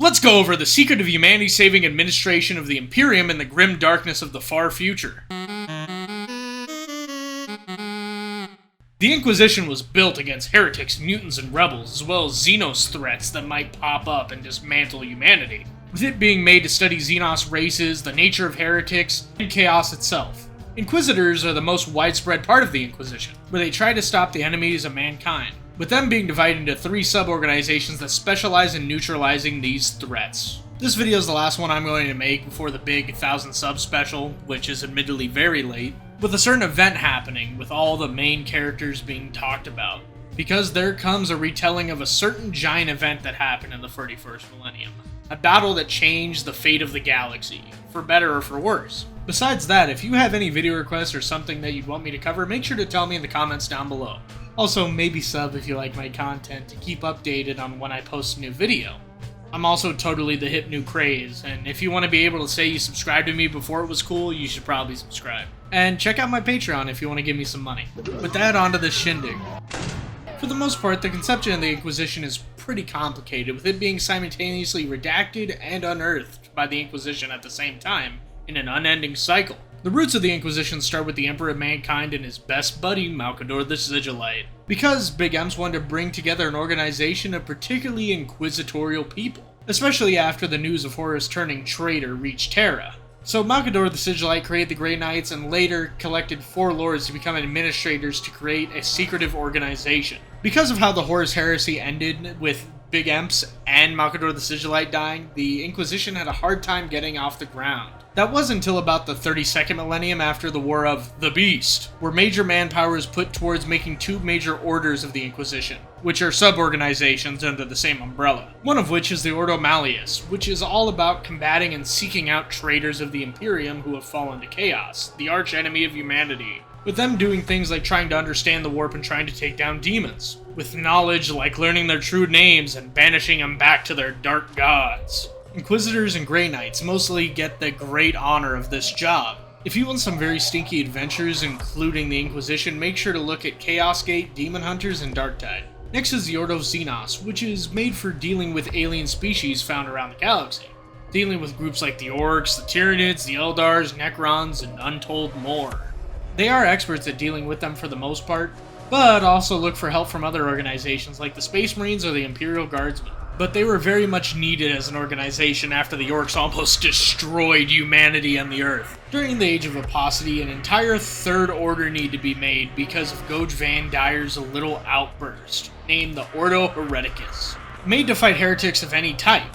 Let's go over the secret of humanity's saving administration of the Imperium in the grim darkness of the far future. The Inquisition was built against heretics, mutants, and rebels, as well as Xenos threats that might pop up and dismantle humanity, with it being made to study Xenos races, the nature of heretics, and chaos itself. Inquisitors are the most widespread part of the Inquisition, where they try to stop the enemies of mankind, with them being divided into 3 sub-organizations that specialize in neutralizing these threats. This video is the last one I'm going to make before the big 1,000 sub special, which is admittedly very late, with a certain event happening with all the main characters being talked about, because there comes a retelling of a certain giant event that happened in the 31st millennium. A battle that changed the fate of the galaxy, for better or for worse. Besides that, if you have any video requests or something that you'd want me to cover, make sure to tell me in the comments down below. Also, maybe sub if you like my content to keep updated on when I post a new video. I'm also totally the hip new craze, and if you want to be able to say you subscribed to me before it was cool, you should probably subscribe. And check out my Patreon if you want to give me some money. With that, on to the shindig. For the most part, the conception of the Inquisition is pretty complicated, with it being simultaneously redacted and unearthed by the Inquisition at the same time, in an unending cycle. The roots of the Inquisition start with the Emperor of Mankind and his best buddy, Malcador the Sigillite, because Big M's wanted to bring together an organization of particularly inquisitorial people, especially after the news of Horus turning traitor reached Terra. So Malcador the Sigillite created the Grey Knights and later collected 4 lords to become administrators to create a secretive organization. Because of how the Horus heresy ended with Big Emps and Malcador the Sigillite dying, the Inquisition had a hard time getting off the ground. That wasn't until about the 32nd millennium after the War of the Beast, where major manpower was put towards making 2 major orders of the Inquisition, which are sub-organizations under the same umbrella. One of which is the Ordo Malleus, which is all about combating and seeking out traitors of the Imperium who have fallen to chaos, the arch-enemy of humanity, with them doing things like trying to understand the warp and trying to take down demons, with knowledge like learning their true names and banishing them back to their dark gods. Inquisitors and Grey Knights mostly get the great honor of this job. If you want some very stinky adventures, including the Inquisition, make sure to look at Chaos Gate, Demon Hunters, and Darktide. Next is the Ordo Xenos, which is made for dealing with alien species found around the galaxy, dealing with groups like the Orcs, the Tyranids, the Eldars, Necrons, and untold more. They are experts at dealing with them for the most part, but also look for help from other organizations like the Space Marines or the Imperial Guardsmen. But they were very much needed as an organization after the Orcs almost destroyed humanity and the Earth. During the Age of Apostasy, an entire Third Order needed to be made because of Goj Van Dyer's little outburst, named the Ordo Hereticus, made to fight heretics of any type,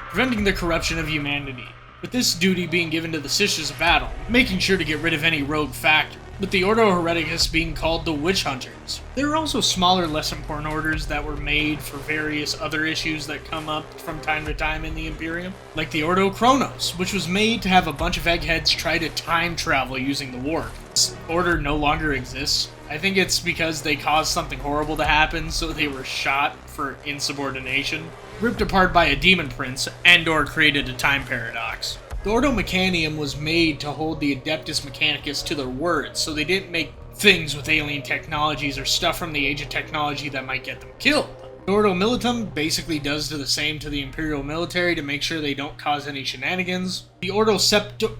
preventing the corruption of humanity, with this duty being given to the Sisters of Battle, making sure to get rid of any rogue factor, with the Ordo Hereticus being called the Witch Hunters. There are also smaller, less important orders that were made for various other issues that come up from time to time in the Imperium, like the Ordo Chronos, which was made to have a bunch of eggheads try to time travel using the warp. This order no longer exists. I think it's because they caused something horrible to happen, so they were shot for insubordination, ripped apart by a demon prince, and/or created a time paradox. The Ordo Mechanium was made to hold the Adeptus Mechanicus to their words, so they didn't make things with alien technologies or stuff from the Age of Technology that might get them killed. The Ordo Militum basically does the same to the Imperial military to make sure they don't cause any shenanigans. The Ordo Sepult,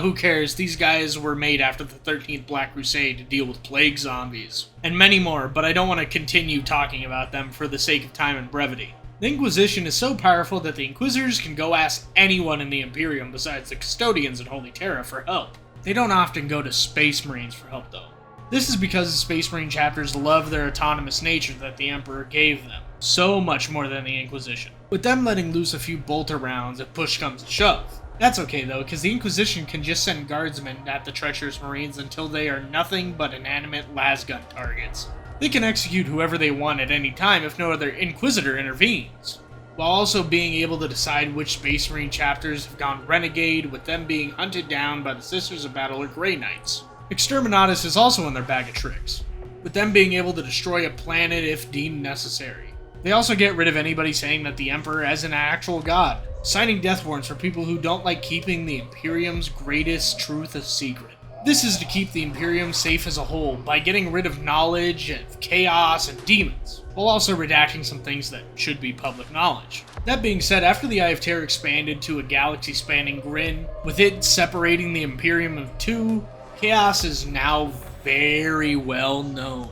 who cares? These guys were made after the 13th Black Crusade to deal with plague zombies. And many more, but I don't want to continue talking about them for the sake of time and brevity. The Inquisition is so powerful that the Inquisitors can go ask anyone in the Imperium besides the Custodians in Holy Terra for help. They don't often go to Space Marines for help though. This is because the Space Marine chapters love their autonomous nature that the Emperor gave them, so much more than the Inquisition, with them letting loose a few bolter rounds if push comes to shove. That's okay though, because the Inquisition can just send guardsmen at the treacherous Marines until they are nothing but inanimate lasgun targets. They can execute whoever they want at any time if no other Inquisitor intervenes, while also being able to decide which Space Marine chapters have gone renegade, with them being hunted down by the Sisters of Battle or Grey Knights. Exterminatus is also in their bag of tricks, with them being able to destroy a planet if deemed necessary. They also get rid of anybody saying that the Emperor is an actual god, signing death warrants for people who don't like keeping the Imperium's greatest truth a secret. This is to keep the Imperium safe as a whole by getting rid of knowledge of chaos and demons, while also redacting some things that should be public knowledge. That being said, after the Eye of Terror expanded to a galaxy-spanning grid, with it separating the Imperium of two, chaos is now very well known.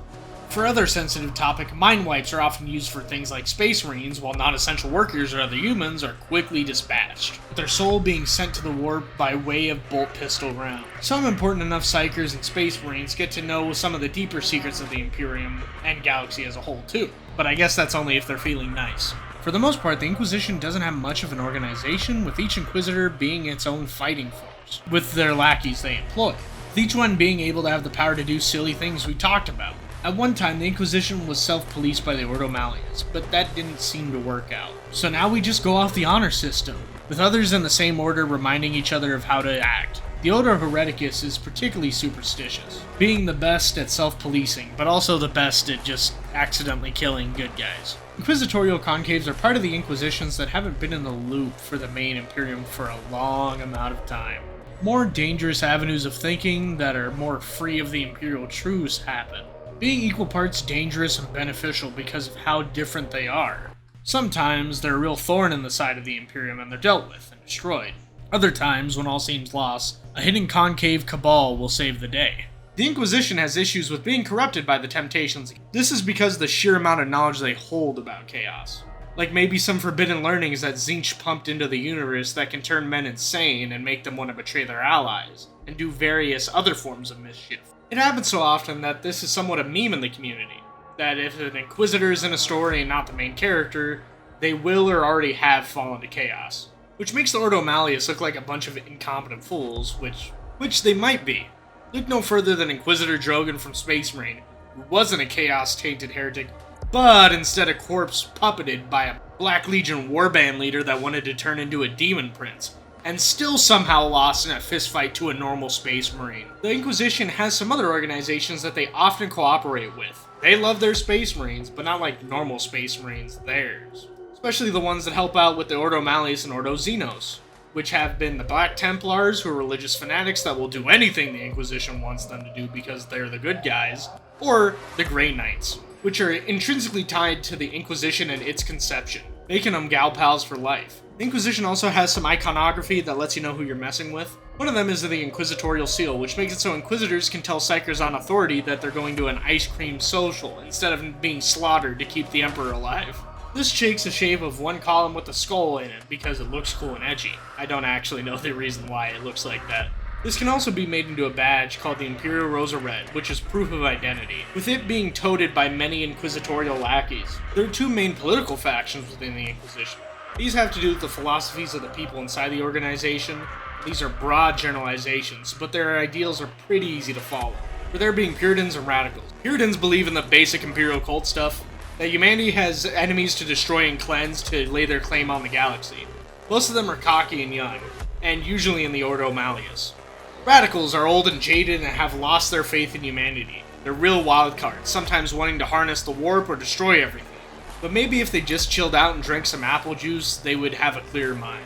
For other sensitive topic, mind wipes are often used for things like space marines, while non-essential workers or other humans are quickly dispatched, with their soul being sent to the warp by way of bolt pistol round. Some important enough psychers and space marines get to know some of the deeper secrets of the Imperium and galaxy as a whole too, but I guess that's only if they're feeling nice. For the most part, the Inquisition doesn't have much of an organization, with each Inquisitor being its own fighting force, with their lackeys they employ, with each one being able to have the power to do silly things we talked about. At one time, the Inquisition was self-policed by the Ordo Malleus, but that didn't seem to work out. So now we just go off the honor system, with others in the same order reminding each other of how to act. The Ordo Hereticus is particularly superstitious, being the best at self-policing, but also the best at just accidentally killing good guys. Inquisitorial concaves are part of the Inquisitions that haven't been in the loop for the main Imperium for a long amount of time. More dangerous avenues of thinking that are more free of the Imperial truths happen, being equal parts dangerous and beneficial because of how different they are. Sometimes they're a real thorn in the side of the Imperium and they're dealt with and destroyed. Other times, when all seems lost, a hidden concave cabal will save the day. The Inquisition has issues with being corrupted by the temptations. This is because of the sheer amount of knowledge they hold about chaos. Like maybe some forbidden learnings that Tzeentch pumped into the universe that can turn men insane and make them want to betray their allies, and do various other forms of mischief. It happens so often that this is somewhat a meme in the community, that if an Inquisitor is in a story and not the main character, they will or already have fallen to chaos. Which makes the Ordo Malleus look like a bunch of incompetent fools, which they might be. Look no further than Inquisitor Drogon from Space Marine, who wasn't a chaos-tainted heretic, but instead a corpse puppeted by a Black Legion warband leader that wanted to turn into a demon prince, and still somehow lost in a fistfight to a normal Space Marine. The Inquisition has some other organizations that they often cooperate with. They love their Space Marines, but not like normal Space Marines, theirs. Especially the ones that help out with the Ordo Malleus and Ordo Xenos, which have been the Black Templars, who are religious fanatics that will do anything the Inquisition wants them to do because they're the good guys, or the Grey Knights, which are intrinsically tied to the Inquisition and its conception, making them gal pals for life. The Inquisition also has some iconography that lets you know who you're messing with. One of them is the Inquisitorial Seal, which makes it so Inquisitors can tell Psychers on authority that they're going to an ice cream social, instead of being slaughtered to keep the Emperor alive. This takes the shape of one column with a skull in it because it looks cool and edgy. I don't actually know the reason why it looks like that. This can also be made into a badge called the Imperial Rose of Red, which is proof of identity, with it being toted by many inquisitorial lackeys. There are two main political factions within the Inquisition. These have to do with the philosophies of the people inside the organization. These are broad generalizations, but their ideals are pretty easy to follow, for there being Puritans and Radicals. Puritans believe in the basic Imperial cult stuff, that humanity has enemies to destroy and cleanse to lay their claim on the galaxy. Most of them are cocky and young, and usually in the Ordo Malleus. Radicals are old and jaded and have lost their faith in humanity. They're real wildcards, sometimes wanting to harness the warp or destroy everything. But maybe if they just chilled out and drank some apple juice, they would have a clearer mind.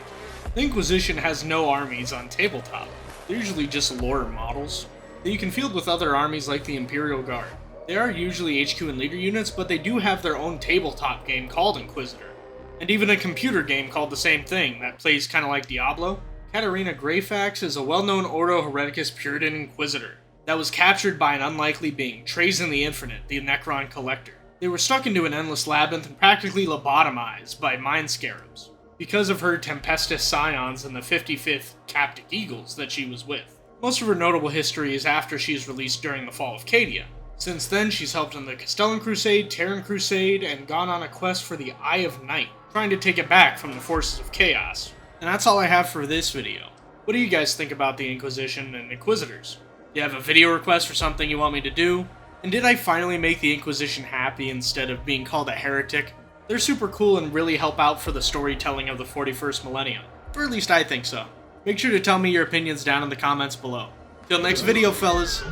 The Inquisition has no armies on tabletop. They're usually just lore models that you can field with other armies like the Imperial Guard. They are usually HQ and leader units, but they do have their own tabletop game called Inquisitor, and even a computer game called the same thing that plays kind of like Diablo. Katarina Greyfax is a well-known Ordo Hereticus Puritan Inquisitor that was captured by an unlikely being, Trazen the Infinite, the Necron Collector. They were stuck into an endless labyrinth and practically lobotomized by mind scarabs because of her Tempestus Scions and the 55th Captic Eagles that she was with. Most of her notable history is after she is released during the fall of Cadia. Since then, she's helped in the Castellan Crusade, Terran Crusade, and gone on a quest for the Eye of Night, trying to take it back from the forces of chaos. And that's all I have for this video. What do you guys think about the Inquisition and Inquisitors? Do you have a video request for something you want me to do? And did I finally make the Inquisition happy instead of being called a heretic? They're super cool and really help out for the storytelling of the 41st millennium. Or at least I think so. Make sure to tell me your opinions down in the comments below. Till next video, fellas.